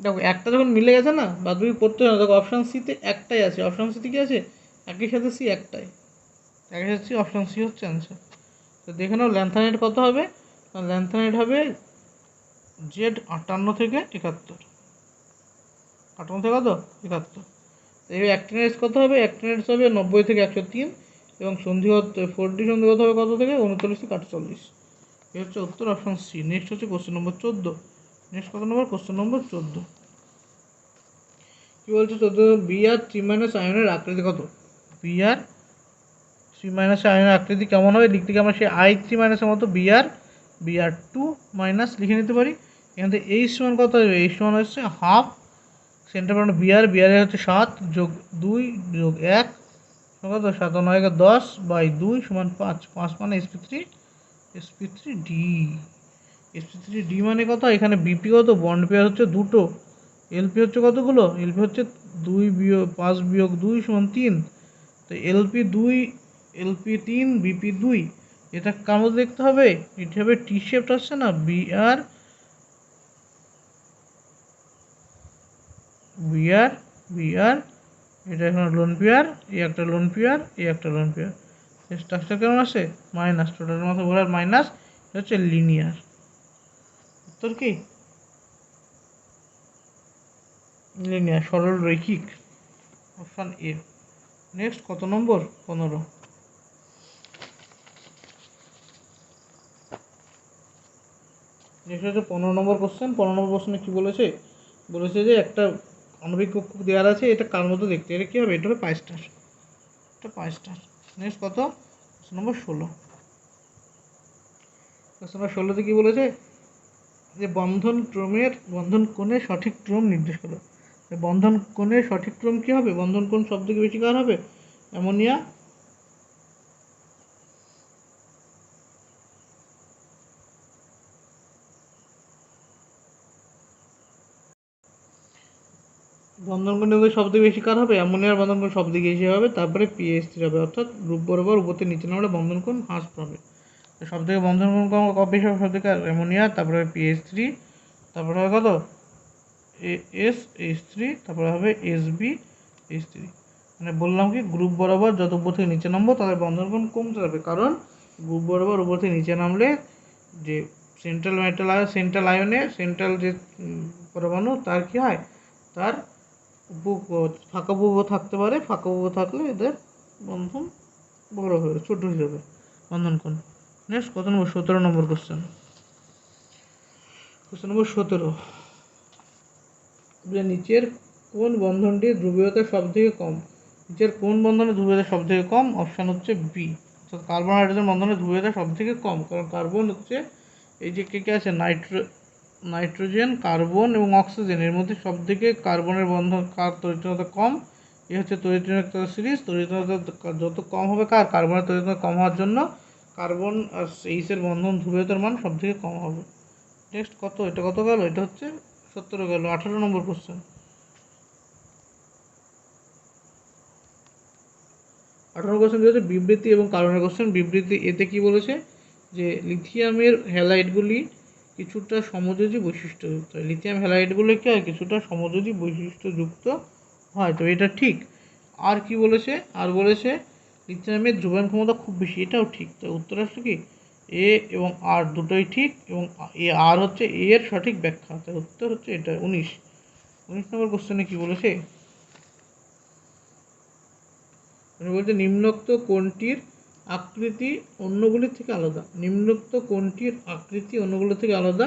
দেখো একটা যখন মিলে গেছে না, বাদ বাকি পড়তে হবে না। দেখো অপশান সিতে একটাই আছে, অপশান সিতে কি আছে, একই সাথে সি একটাই, একই সাথে সি, অপশান সি হচ্ছে অ্যান্সার। তো দেখে নাও ল্যান্থানাইড কত হবে, ল্যান্থানাইড হবে জেড 58 থেকে 71, 58 থেকে কত 71। এই অ্যাক্টিনাইডস কত হবে, অ্যাক্টিনাইডস হবে 90 থেকে 103, এবং সন্ধিগত 4D সন্ধিগত হবে কত থেকে 39 থেকে 48। এই হচ্ছে উত্তর, অপশান সি। নেক্সট হচ্ছে কোশ্চেন নম্বর 14। নেক্সট কত নম্বর, কোশ্চেন নম্বর 14। কী বলছে 14, বিআর 3 আয়নের আকৃতি কত, বিআর 3 আয়নের আকৃতি কেমন হবে, লিখতে গিয়ে আমরা সেই I3 মতো বিআর 2 লিখে নিতে পারি। এখান থেকে এইচ সমান কত হবে, এইচ সমান হচ্ছে হাফ, সেন্টার পয়েন্ট বিআর হচ্ছে 7 যোগ 2 যোগ 1 কত, 7 9 10 বাই 2 সমান 5, 5 মানে sp3d মানে কত, এখানে বিপি কত, বন্ড পেয়ার হচ্ছে দুটো, এলপি হচ্ছে কতগুলো, এলপি হচ্ছে 5 বিয়োগ 2 সমান 3। তো LP3 BP2, এটা কার মধ্যে দেখতে হবে, এটা হবে টি শেপটা আসছে না, বিআর বিআর বিআর, এটা এখন লোন পেয়ার, এই একটা লোন পেয়ার, এই একটা লোন পেয়ার। স্ট্রাকচার কেমন আছে, মাইনাস, টোটাল মাথা ঘোরার মাইনাস, এটা হচ্ছে লিনিয়ার। উত্তর কি লিনিয়ার, সরল রৈখিক, অপশান এ। নেক্সট কত নম্বর, 15। নেক্সট হচ্ছে 15 নম্বর কোশ্চেন। 15 নম্বর কোশ্চেনে কী বলেছে, বলেছে যে একটা আণবিক কক্ষক দেওয়ার আছে, এটা কার মতো দেখতে, এটা কী হবে, এটা হবে পাইস্টার, এটা পাইস্টার। নেক্সট কত, কোশ্চেন নম্বর 16। কোশ্চেন নম্বর 16তে কী বলেছে, যে বন্ধন কোণের সঠিক ক্রম নির্দেশ করো। বন্ধন কোণের সঠিক ক্রম কী হবে, বন্ধন কোণ সব থেকে বেশি কার হবে, অ্যামোনিয়া, বন্ধন কোণ সব থেকে বেশি কার হবে, অ্যামোনিয়ার বন্ধন কোণ সব থেকে বেশি হবে, তারপরে পিএইচ3 হবে, অর্থাৎ গ্রুপ বরাবর উপর থেকে নিচে নামলে বন্ধন কোণ হ্রাস পাবে। তো সব থেকে বন্ধন কোণ কম বেশি হবে, সব থেকে অ্যামোনিয়া, তারপরে পিএইচ3, তারপরে হবে কত SH3, তারপরে হবে SbH3। মানে বললাম কি গ্রুপ বরাবর যত উপর থেকে নিচে নামবো তাদের বন্ধন কোণ কমতে যাবে, কারণ গ্রুপ বরাবর উপর থেকে নিচে নামলে যে সেন্ট্রাল আয়নে সেন্ট্রাল যে পরমাণু তার কী হয়, তার ফাঁকা উপগ্রহ থাকতে পারে, ফাঁকা উপগ্রহ থাকলে এদের বন্ধন বড় হবে, ছোট হয়ে যাবে বন্ধন কোণ। নেক্সট কত নম্বর, 17 নম্বর কোশ্চেন। কোশ্চেন নম্বর 17, যে নিচের কোন বন্ধনটির ধ্রুবীয়তা সব থেকে কম, নিচের কোন বন্ধনের ধ্রুবীয়তা সব থেকে কম, অপশান হচ্ছে বি, অর্থাৎ কার্বন হাইড্রোজেন বন্ধনের ধ্রুবীয়তা সব থেকে কম, কারণ কার্বন হচ্ছে এই যে কে আছে নাইট্রোজেন, কার্বন এবং অক্সিজেন, এর মধ্যে সব থেকে কার্বনের বন্ধন তড়িৎচুম্বকতা কম। এ হচ্ছে তড়িৎচুম্বকতা সিরিজ। তড়িৎচুম্বকতা যত কম হবে কার্বনের তড়িৎচুম্বকতা কম হওয়ার জন্য কার্বন আর এইচের বন্ধন ধ্রুবীয়তার মান সব থেকে কম হবে। নেক্সট এটা কত গেল? এটা হচ্ছে 17 গেল। 18 নম্বর কোশ্চেন। 18 কোশ্চেন হচ্ছে বিবৃতি এবং কারণের কোশ্চেন। বিবৃতি এতে কি বলেছে যে লিথিয়ামের হ্যালাইডগুলি কিছুটা সমযোজী বৈশিষ্ট্যযুক্ত হয়। লিথিয়াম হ্যালাইডগুলো কি হয়? কিছুটা সমযোজী বৈশিষ্ট্যযুক্ত হয়। তো এটা ঠিক। আর কি বলেছে? আর বলেছে লিথিয়ামের ধ্রুবণ ক্ষমতা খুব বেশি, এটাও ঠিক। তো উত্তর আসছে কি এ এবং আর দুটোই ঠিক, এবং আর হচ্ছে এ এর সঠিক ব্যাখ্যা। তার উত্তর হচ্ছে এটা 19 নম্বর কোশ্চেনে কি বলেছে? বলতে নিম্নোক্ত কোনটির আকৃতি অন্যগুলির থেকে আলাদা। নিম্নোক্ত কোনটির আকৃতি অন্যগুলির থেকে আলাদা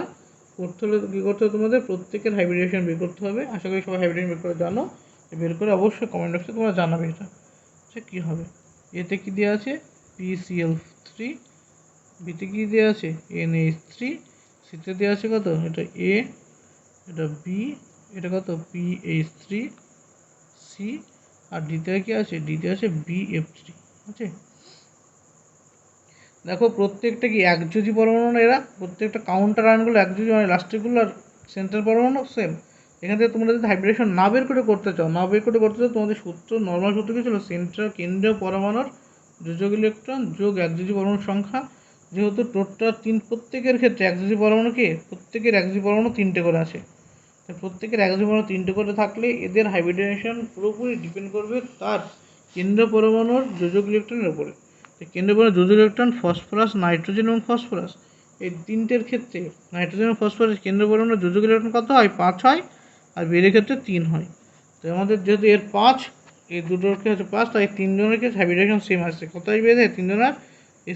করতে হলে কী করতে হবে? তোমাদের প্রত্যেকের হাইব্রিডেশন বের করতে হবে। আশা করি সবাই হাইব্রিডেশন বের করে জানো। বের করে অবশ্যই কমেন্ট বক্সে তোমরা জানাবে এটা। আচ্ছা কী হবে? এতে কী দেওয়া আছে? PCl3। বিতে কী দেওয়া আছে? NH3। সিতে দেওয়া আছে কত? এটা A, এটা B, এটা কত? PH3C। আর ডিতে কি আছে? ডিতে আছে BF3। আছে। দেখো প্রত্যেকটা কি একযোজি পরমাণু না? এরা প্রত্যেকটা কাউন্টার আয়নগুলো একযোজি, মানে লাস্টেরগুলো আর সেন্টার পরমাণু সেম। এখান থেকে তোমরা যদি হাইব্রিডেশন না বের করে করতে চাও, তোমাদের সূত্র, নর্মাল সূত্র কি ছিল? কেন্দ্রীয় পরমাণুর যোজক ইলেকট্রন যোগ একযোজি পরমাণুর সংখ্যা। যেহেতু টোটাল প্রত্যেকের ক্ষেত্রে একযোজি পরমাণু কি? প্রত্যেকের একযোজি পরমাণু 3টে করে আছে। প্রত্যেকের একযোজি পরমাণু 3টে করে থাকলে এদের হাইব্রিডেশন পুরোপুরি ডিপেন্ড করবে তার কেন্দ্র পরমাণুর যোজক ইলেকট্রনের উপরে। কেন্দ্র পরমাণুর যোজক ইলেকট্রন ফসফরাস, নাইট্রোজেন এবং ফসফরাস, এই তিনটের ক্ষেত্রে নাইট্রোজেন এবং ফসফরাস কেন্দ্র পরমাণুর যোজক ইলেকট্রন কত হয়? 5 হয়। আর বেরের ক্ষেত্রে 3 হয়। তো আমাদের যেহেতু এর 5, এই দুটোর ক্ষেত্রে 5, তাই 3জনের ক্ষেত্রে হাইব্রিডেশন সেম আসছে। কত আসবে? 3জনের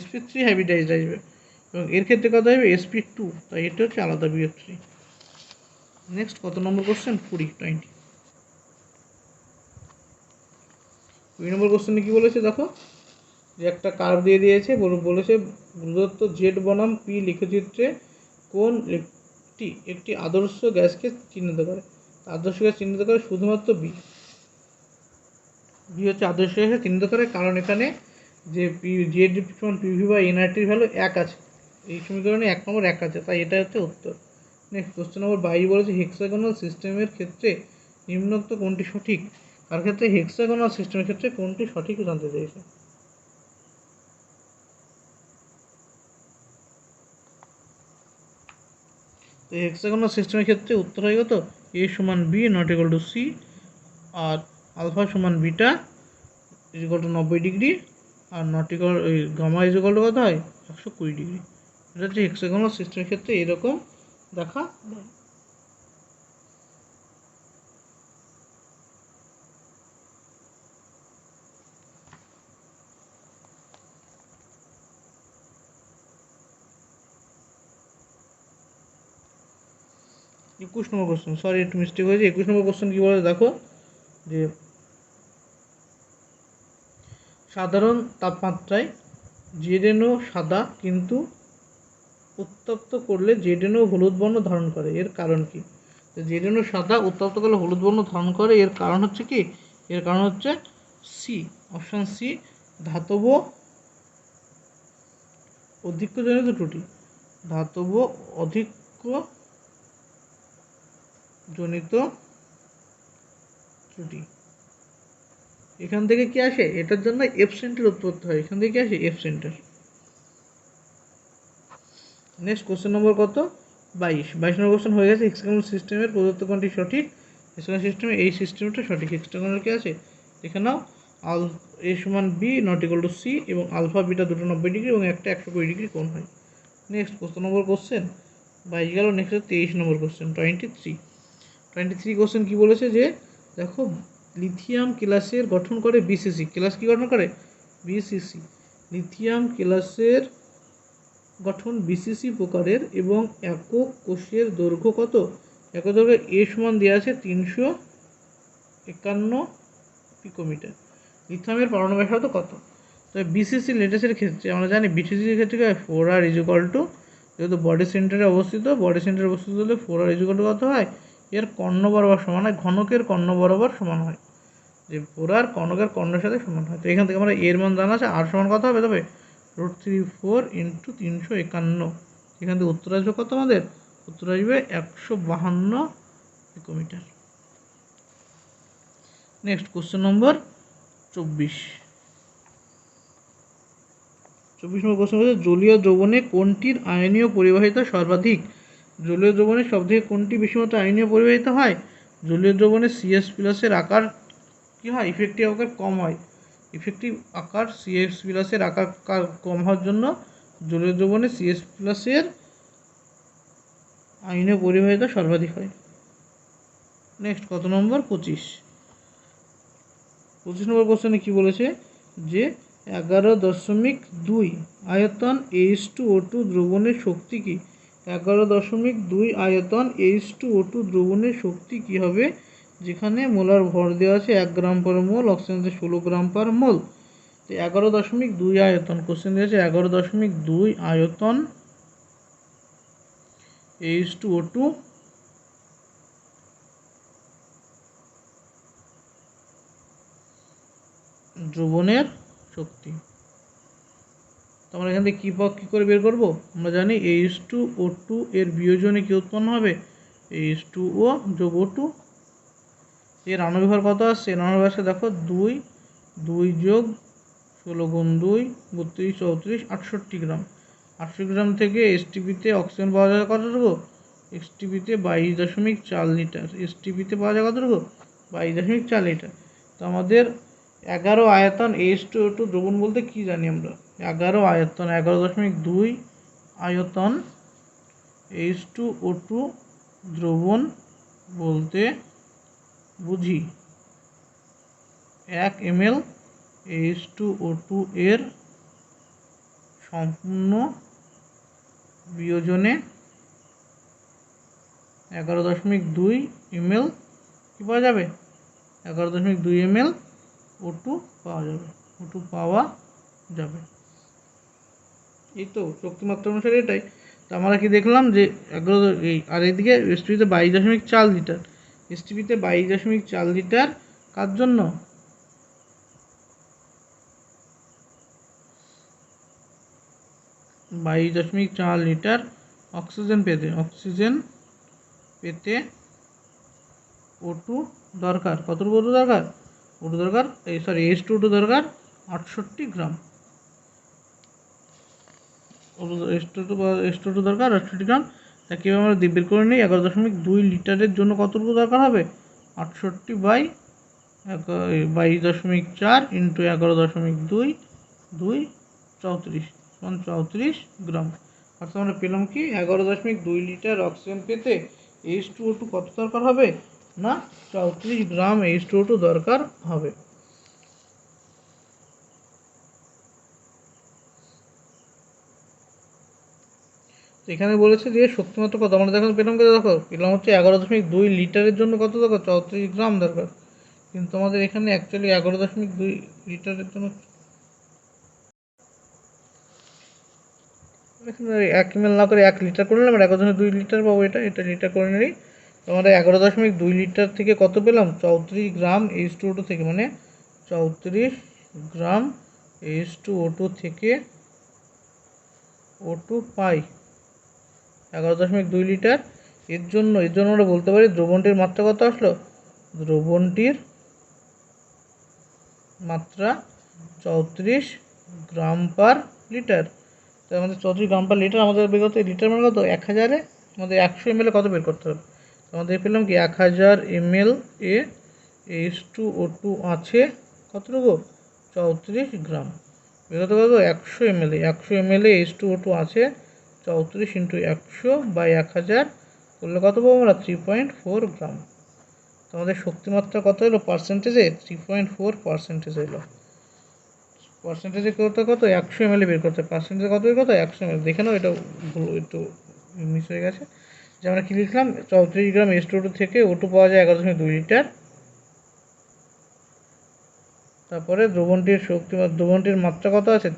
sp3 হাইব্রিডাইজড আসবে, এবং এর ক্ষেত্রে কত আসবে? sp2। তাই এটা হচ্ছে আলাদা BF3। নেক্সট কত নম্বর কোশ্চেন? 20 নম্বর কোশ্চেনে কী বলেছে দেখো, যে একটা কার্ভ দিয়ে দিয়েছে, বলেছে প্রদত্ত জেড বনাম পি লেখচিত্রে কোন একটি আদর্শ গ্যাসকে চিহ্নিত করে। আদর্শ গ্যাস চিহ্নিত করে শুধুমাত্র বি হচ্ছে আদর্শ গ্যাসকে চিহ্নিত করে, কারণ এখানে যে জেড সমান পিভি বা এনআরটির ভ্যালু 1 আছে। এই সমীকরণে 1 নম্বর 1 আছে, তাই এটা হচ্ছে উত্তর। নেক্সট কোশ্চেন নম্বর 22 বলেছে হেক্সাগোনাল সিস্টেমের ক্ষেত্রে নিম্নোক্ত কোনটি সঠিক। তার ক্ষেত্রে হেক্সাগোনাল সিস্টেমের ক্ষেত্রে কোনটি সঠিক জানতে চাইছে। তো হেক্সাগোনাল সিস্টেমের ক্ষেত্রে উত্তর হয়ে গেল A সমান B not equal to C, আর আলফা সমান beta is equal to 90 degree, আর not equal gamma is equal to কত হয়? 120 ডিগ্রি। এটা হচ্ছে হেক্সাগোনাল সিস্টেমের ক্ষেত্রে এরকম দেখা দেয়। একুশ নম্বর কোশ্চেন, সরি একটু মিস্টেক হয়েছে। 21 নম্বর কোশ্চেন কী বলে দেখো, যে সাধারণ তাপমাত্রায় জেডেনও সাদা, কিন্তু উত্তপ্ত করলে জেডেনও হলুদ বর্ণ ধারণ করে, এর কারণ কি? জেডেনও সাদা, উত্তপ্ত করলে হলুদ বর্ণ ধারণ করে, এর কারণ হচ্ছে কি? এর কারণ হচ্ছে সি, অপশান সি, ধাতব অধিক্যজনিত ত্রুটি। ধাতব অধিক্যজনিত ত্রুটি। এখান থেকে কি আসে? এটার জন্য এফ সেন্টার উৎপত্তি হয়। এখান থেকে কি আসে? F centre. নেক্সট কোশ্চেন নম্বর কত? 22 নম্বর কোশ্চেন হয়ে গেছে। হেক্সাগোনাল সিস্টেমের প্রদত্ত কোনটি সঠিক? হেক্সাগোনাল সিস্টেমে এই সিস্টেমটা সঠিক। হেক্সাগোনাল কি আছে? এখানেও এ সমান B not equal to C, এবং আলফা বিটা দুটো 90 ডিগ্রি এবং একটা 120 ডিগ্রি কোণ হয়। নেক্সট কত নম্বর কোশ্চেন? 22 গেল। নেক্সট 23 নম্বর কোশ্চেন 23 কোশ্চেন কী বলেছে, যে দেখো লিথিয়াম কেলাসের গঠন করে বিসিসি। কেলাস কি গঠন করে? বিসিসি। লিথিয়াম কেলাসের গঠন বিসিসি প্রকারের, এবং একক কোষের দৈর্ঘ্য কত? একক দৈর্ঘ্য এ সমান দেওয়া আছে 351 পিকোমিটার। লিথিয়ামের পরমাণু ব্যাসার্ধ কত? তো তো বিসিসি লেটেস্টের ক্ষেত্রে আমরা জানি বিসিসির ক্ষেত্রে 4r = যেহেতু বডি সেন্টারে অবস্থিত, বডি সেন্টারে অবস্থিত হলে 4r = কত হয়, এর কর্ণ বরাবর সমান হয়, ঘনকের কর্ণ বরাবর সমান হয়, যে 4r কর্ণকের কর্ণের সাথে সমান হয়। তো এখান থেকে আমরা এর মান জানা আছে, আর সমান কত হবে, তবে √34 × 351। এখান থেকে উত্তর আসবে কত, আমাদের উত্তর আসবে 152 পিকোমিটার। নেক্সট কোশ্চেন নম্বর 24 নম্বর কোশ্চেন হচ্ছে জলীয় দ্রবণে কোনটির আয়নীয় পরিবাহিতা সর্বাধিক? জলীয় দ্রবণে সবথেকে কোনটি বেশি মাত্রা আয়নীয় পরিবাহিত হয়? জলীয় দ্রবণে CH+ আকার কি হয়, ইফেক্টিভ আকার কম হয়। ইফেক্টিভ আকার CH+ আকার কম হওয়ার জন্য জলীয় দ্রবণে CH+ আয়নীয় পরিবাহিতা সর্বাধিক হয়। নেক্সট কত নম্বর, 25 নম্বর কোশ্চেনে কি বলেছে যে 11.2 আয়তন H2O2 দ্রবণের শক্তি কি? 11.2 আয়তন H2O2 দ্রবণের শক্তি কি হবে, যেখানে মোলার ভর দেওয়া আছে 1 গ্রাম পার মোল, অক্সিজেন 16 গ্রাম পার মোল। তো 11.2 আয়তন, কোশ্চেন দিয়েছে 11.2 আয়তন H2O2 দ্রবণের শক্তি। আমরা এখান থেকে কী করে বের করব? আমরা জানি H2O2 এর বিয়োজনে কি উৎপন্ন হবে, H2O যোগ O2। এর আণবিক ভর কত আসছে, এর আণবিক ভর আসছে দেখো 2 যোগ 16 গুণ 2 32 34 68 গ্রাম। 68 গ্রাম থেকে এসটিপিতে অক্সিজেন পাওয়া যায় কতটুকু, এসটিপিতে 22.4 লিটার। এসটিপিতে পাওয়া যায় কতটুকু, 22.4 লিটার। তো আমাদের 11 আয়তন H2O2 দ্রবণ বলতে কি জানি আমরা, 11 আয়তন 11.2 আয়তন H2O2 দ্রবণ বলতে বুঝি 1 ml H2O2 এর সম্পূর্ণ বিয়োজনে 11.2 ml কি পাওয়া যাবে, 11.2 ml O2 পাওয়া যাবে, O2 পাওয়া যাবে। এই তো শক্তিমাত্রা অনুসারে এটাই। তো আমরা কি দেখলাম যে 11 এই, আর এদিকে এসটিপিতে 22.4 লিটার, এসটিপিতে 22.4 লিটার কার জন্য, 22.4 লিটার অক্সিজেন পেতে O2 দরকার, কতটুকু O2 দরকার, O2 দরকার H2O2 দরকার 68 গ্রাম। H2O2 দরকার 68 গ্রাম। তা কীভাবে আমরা বের করে নিই, 11.2 লিটারের জন্য কতটুকু দরকার হবে, 68/22.4 × 11.2 2 34 34 গ্রাম। অর্থাৎ আমরা পেলাম কি 11.2 লিটার অক্সিজেন পেতে H2O2 কত দরকার হবে না, 34 গ্রাম H2O2 দরকার হবে। এখানে বলেছে যে শক্তিমাত্রা কত, আমরা দেখো পেলাম কত, পেলাম হচ্ছে 11.2 লিটারের জন্য কত দরকার, 34 গ্রাম দরকার। কিন্তু আমাদের এখানে অ্যাকচুয়ালি 11.2 লিটারের জন্য এখানে 1 ml না করে 1 লিটার করে নিলাম, 11.2 লিটার পাবো, এটা লিটার করে নিই। তো আমরা 11.2 লিটার থেকে কত পেলাম, 34 গ্রাম H2O2 থেকে, মানে 34 গ্রাম H2O2 থেকে O2 পাই 11.2 লিটার। এর জন্য আমরা বলতে পারি দ্রবণটির মাত্রা কত আসলো, দ্রবণটির মাত্রা 34 গ্রাম পার লিটার। তো আমাদের 34 গ্রাম পার লিটার, আমাদের বের করতে লিটার মানে কত, 1000-এ আমাদের 100 ml কত বের করতে হবে। আমাদের পেলাম কি 1000 ml এ H2O2 আছে কতটুকু, 34 গ্রাম। বের করতে কত, 100 ml, 100 ml এ H2O2 আছে 34 × 100/1000 করলে কত পাবো আমরা, 3.4 গ্রাম। তো আমাদের শক্তিমাত্রা কত হলো পার্সেন্টেজে, 3.4% এলো। পার্সেন্টেজে করতে কত, 100 ml বের করতে, পার্সেন্টেজে কত বের করতে, 100 ml। দেখে নাও, এটা একটু মিস হয়ে গেছে। যে আমরা কী লিখলাম, 34 গ্রাম H2O2 থেকে O2 পাওয়া যায় 11.2 লিটার। তারপরে দ্রবণটির শক্তি বা দ্রবণটির মাত্রা কত আছে,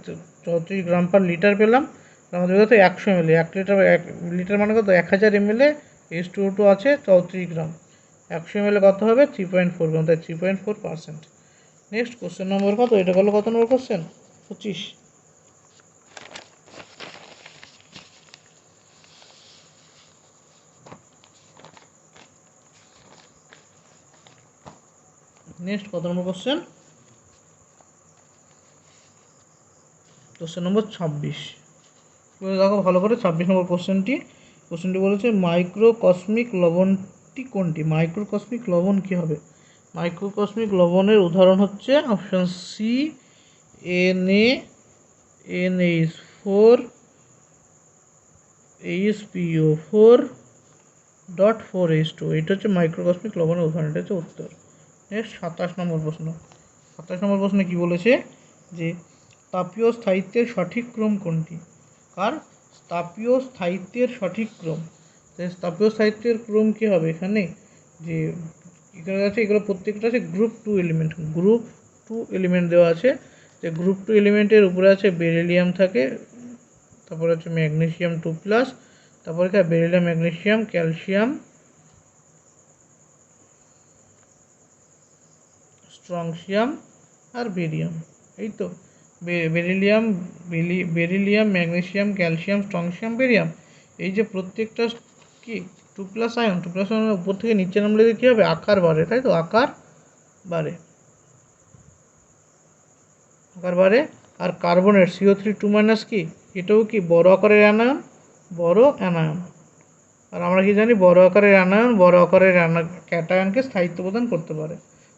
34 গ্রাম পার লিটার পেলাম। আমাদের কত 100 ml, 1 লিটার মানে কত 1000 ml H2O2 আছে 34 গ্রাম, 100 ml কত হবে 3.4 গ্রাম, তাই 3.4%। নেক্সট কোশ্চেন নম্বর কত, এটা হলো কত নম্বর কোশ্চেন, 25। নেক্সট কত নম্বর কোশ্চেন, কোশ্চেন নম্বর 26। দেখো ভালো করে 26 নম্বর কোশ্চেনটি বলেছে মাইক্রোকসমিক লবণটি কোনটি। মাইক্রোকসমিক লবণ কী হবে, মাইক্রোকসমিক লবণের উদাহরণ হচ্ছে অপশান সি NaNH4 HPO4.4H2, এটা হচ্ছে মাইক্রোকসমিক লবণের উদাহরণ, এটা হচ্ছে উত্তর। নেক্সট 27 নম্বর প্রশ্ন। 27 নম্বর প্রশ্নে কী বলেছে যে তাপীয় স্থায়িত্বের সঠিক ক্রম কোনটি। কার, তাপীয় স্থায়িত্বের সঠিক ক্রম। তাপীয় স্থায়িত্বের ক্রম কী হবে এখানে, যে এখানে আছে এগুলো প্রত্যেকটা আছে গ্রুপ 2 এলিমেন্ট, গ্রুপ 2 এলিমেন্ট দেওয়া আছে। যে গ্রুপ 2 এলিমেন্টের উপরে আছে বেরিলিয়াম থাকে, তারপরে হচ্ছে ম্যাগনেসিয়াম 2+, তারপরে বেরিলিয়াম, ম্যাগনেসিয়াম, ক্যালসিয়াম, স্ট্রংসিয়াম আর বেরিয়াম। এই তো বেরিলিয়াম, ম্যাগনেসিয়াম, ক্যালসিয়াম, স্ট্রংসিয়াম, বেরিয়াম, এই যে প্রত্যেকটা কি 2+ আয়ন, 2+ আয়নের উপর থেকে নিচে নামলে কী হবে, আকার বাড়ে, তাই তো, আকার বাড়ে। আর কার্বনের CO3 2- কি, এটাও কি বড় আকারের অ্যানায়ন, বড় অ্যানায়ন। আর আমরা কি জানি, বড় আকারের অ্যানায়ন বড় আকারের ক্যাটায়নকে স্থায়িত্ব প্রদান করতে পারে।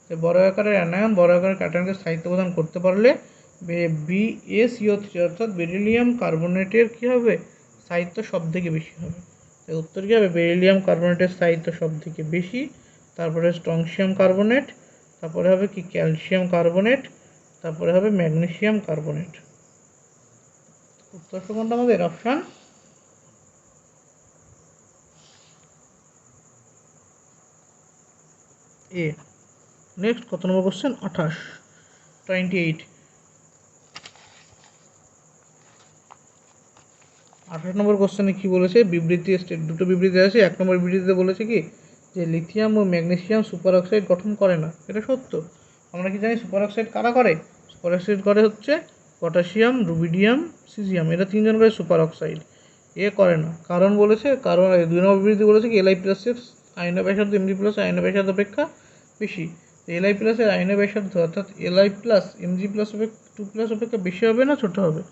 বড় আকারের অ্যানায়ন বড় আকারের ক্যাটায়নকে স্থায়িত্ব প্রদান করতে পারলে BaCO3 অর্থাৎ বেরিলিয়াম কার্বনেটের কী হবে, স্থায়িত্ব সব থেকে বেশি হবে। তাই উত্তর কী হবে, বেরিলিয়াম কার্বনেটের স্থায়িত্ব সব থেকে বেশি, তারপরে স্ট্রংসিয়াম কার্বনেট, তারপরে হবে কি ক্যালসিয়াম কার্বনেট, তারপরে হবে ম্যাগনেসিয়াম কার্বনেট। উত্তর কোনটা আমাদের, অপশান এ। নেক্সট কত নম্বর কোশ্চেন, 28। 28 নম্বর কোশ্চেনে কী বলেছে, বিবৃতি দুটো বিবৃতি আছে। 1 নম্বর বিবৃতিতে বলেছে কি যে লিথিয়াম ও ম্যাগনেসিয়াম সুপার অক্সাইড গঠন করে না, এটা সত্য। আমরা কি জানি সুপার অক্সাইড কারা করে, সুপার অক্সাইড করে হচ্ছে পটাশিয়াম, রুবিডিয়াম, সিজিয়াম, এরা তিনজন করে সুপার অক্সাইড, এ করে না। কারণ বলেছে, কারণ 2 নম্বর বিবৃতি বলেছে কি Li+এর আয়নীয় ব্যাসার্ধ Mg+ আয়নীয় ব্যাসার্ধ অপেক্ষা বেশি। Li+এর আয়নীয় ব্যাসার্ধ অর্থাৎ Li+ Mg+ 2+ অপেক্ষা বেশি হবে না ছোট হবে,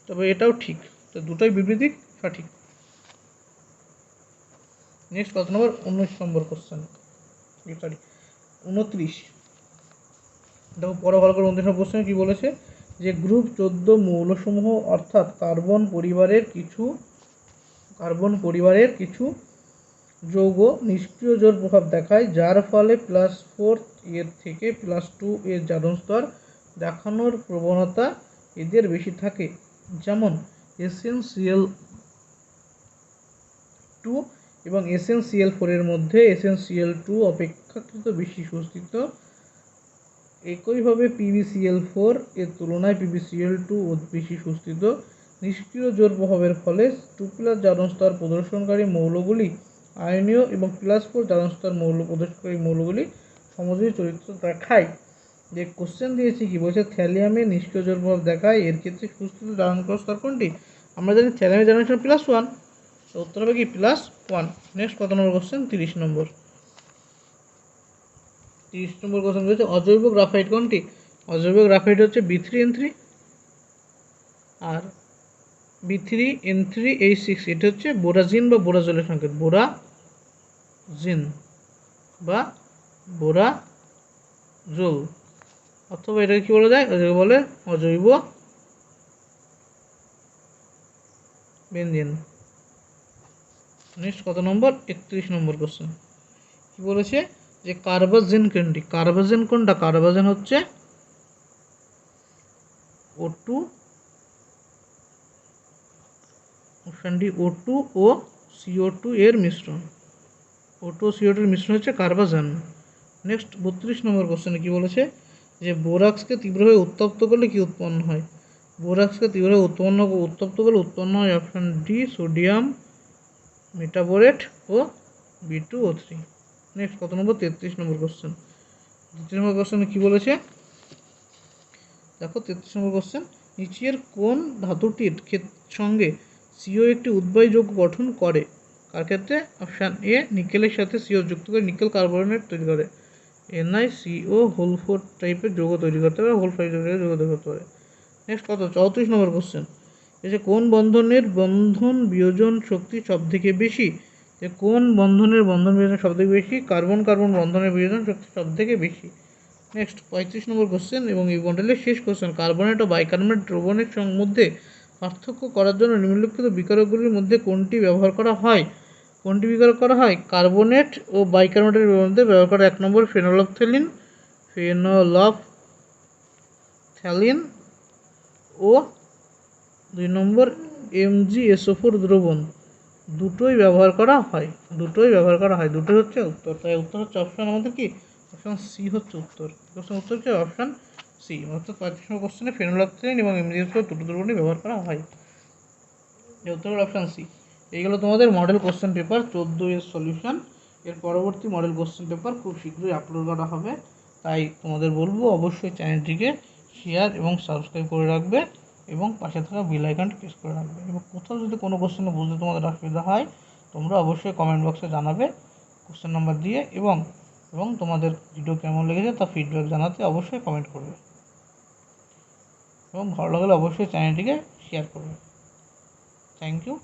তবে এটাও ঠিক। তো দুটোই বিবৃতি সঠিক। নেক্সট কত নম্বর, 19 নম্বর কোশ্চেন, 29। দেখো পরে ভালো করে 29 নম্বর কোশ্চেন কী বলেছে, যে গ্রুপ 14 মৌলসমূহ অর্থাৎ কার্বন পরিবারের কিছু যৌগ নিষ্ক্রিয় জোর প্রভাব দেখায়, যার ফলে +4 এর থেকে +2 এর জারণ স্তর দেখানোর প্রবণতা এদের বেশি থাকে। যেমন SnCl2 এবং SnCl4 এর মধ্যে SnCl2 অপেক্ষাকৃত বেশি সুস্থিত। একইভাবে PbCl4 এর তুলনায় PbCl2 বেশি সুস্থিত। নিষ্ক্রিয় জোর প্রভাবের ফলে 2+ জারণ স্তর প্রদর্শনকারী মৌলগুলি আয়নীয় এবং +4 জারণ স্তর প্রদর্শনকারী মৌলগুলি সমযোজী চরিত্র দেখায়। যে কোশ্চেন দিয়েছি কি বলছে, থ্যালিয়ামে নিষ্ক্রিয় জোর প্রভাব দেখায়, এর ক্ষেত্রে সুস্থিত জারণ স্তর কোনটি, আমরা জানি থ্যালিয়ামের জারণ স্তর +1, তো উত্তর হবে কি +1। নেক্সট কত নম্বর কোশ্চেন, 30 নম্বর। 30 নম্বর কোশ্চেন বলছে অজৈব গ্রাফাইট কোনটি। অজৈব গ্রাফাইট হচ্ছে B3N3 আর B3N3H6, এটা হচ্ছে বোরাজিন বা বোরাজলের সংকেত, বোরাজিন বা বোরাজল, অথবা এটাকে কী বলা যায়, এটাকে বলে অজৈব বেনজিন। নেক্সট কত নম্বর, 31 নম্বর কোশ্চেন কী বলেছে, যে কার্বাজেন কোনটি। কার্বাজেন কোনটা, কার্বাজেন হচ্ছে O2, অপশানটি O2 ও CO2 এর মিশ্রণ, O2 ও CO2 এর মিশ্রণ হচ্ছে কার্বাজেন। নেক্সট 32 নম্বর কোশ্চেনে কী বলেছে যে বোরাক্সকে তীব্রভাবে উত্তপ্ত করলে কি উৎপন্ন হয়? বোরাক্সকে তীব্রভাবে উত্তপ্ত করলে উৎপন্ন হয় অপশান ডি সোডিয়াম মেটাবোরেট ও B2O3। নেক্সট কত নম্বর? 33 নম্বর কোশ্চেন। 33 নম্বর কোশ্চেনে কী বলেছে দেখো 33 নম্বর কোশ্চেন, নিচের কোন ধাতুটির সঙ্গে সিও একটি উদ্বায়ী যৌগ গঠন করে? কার ক্ষেত্রে? অপশান এ নিকেলের সাথে সিও যুক্ত করে নিকেল কার্বনেট তৈরি করে, NiCO হোল 4 টাইপের যৌগ তৈরি করতে পারে, হোল 5 টাইপের যৌগ তৈরি করতে পারে। নেক্সট কত? 34 নম্বর কোশ্চেন, এই যে কোন বন্ধনের বন্ধন বিয়োজন শক্তি সবথেকে বেশি? যে কোন বন্ধনের বন্ধন বিয়োজন সবথেকে বেশি? কার্বন কার্বন বন্ধনের বিয়োজন শক্তি সবথেকে বেশি। নেক্সট 35 নম্বর কোশ্চেন এবং এই মডেলের শেষ কোশ্চেন, কার্বনেট ও বাইকার্বনেট দ্রবণের মধ্যে পার্থক্য করার জন্য নিম্নলিখিত বিকারকগুলির মধ্যে কোনটি ব্যবহার করা হয়? কোনটি বিকারক করা হয়? কার্বনেট ও বাইকার্বনেটের মধ্যে ব্যবহার করা 1 নম্বর ফেনলফথ্যালিন ও 2 নম্বর MgSO4 দ্রবণ, দুটোই ব্যবহার করা হয়। দুটোই হচ্ছে উত্তর। তাই উত্তর হচ্ছে অপশান আমাদের কি? অপশান সি হচ্ছে উত্তর। উত্তর হচ্ছে অপশান সি, অর্থাৎ 35 নম্বর কোশ্চেনে ফেনলফথ্যালিন এবং MgSO4 দুটো দ্রবণই ব্যবহার করা হয়। এই উত্তর হলো অপশান সি। এইগুলো তোমাদের মডেল কোশ্চেন পেপার 14 এর সলিউশন। এর পরবর্তী মডেল কোশ্চেন পেপার খুব শীঘ্রই আপলোড করা হবে, তাই তোমাদের বলবো অবশ্যই চ্যানেলটিকে শেয়ার এবং সাবস্ক্রাইব করে রাখবে এবং পাশে থাকা বেল আইকনটি প্রেস করে রাখবে। এবং কোথাও যদি কোনো কোশ্চেনে বুঝতে তোমাদের অসুবিধা হয় তোমরা অবশ্যই কমেন্ট বক্সে জানাবে কোশ্চেন নাম্বার দিয়ে, এবং তোমাদের ভিডিও কেমন লেগেছে তা ফিডব্যাক জানাতে অবশ্যই কমেন্ট করবে, এবং ভালো লাগলে অবশ্যই চ্যানেলটিকে শেয়ার করবে। Thank you.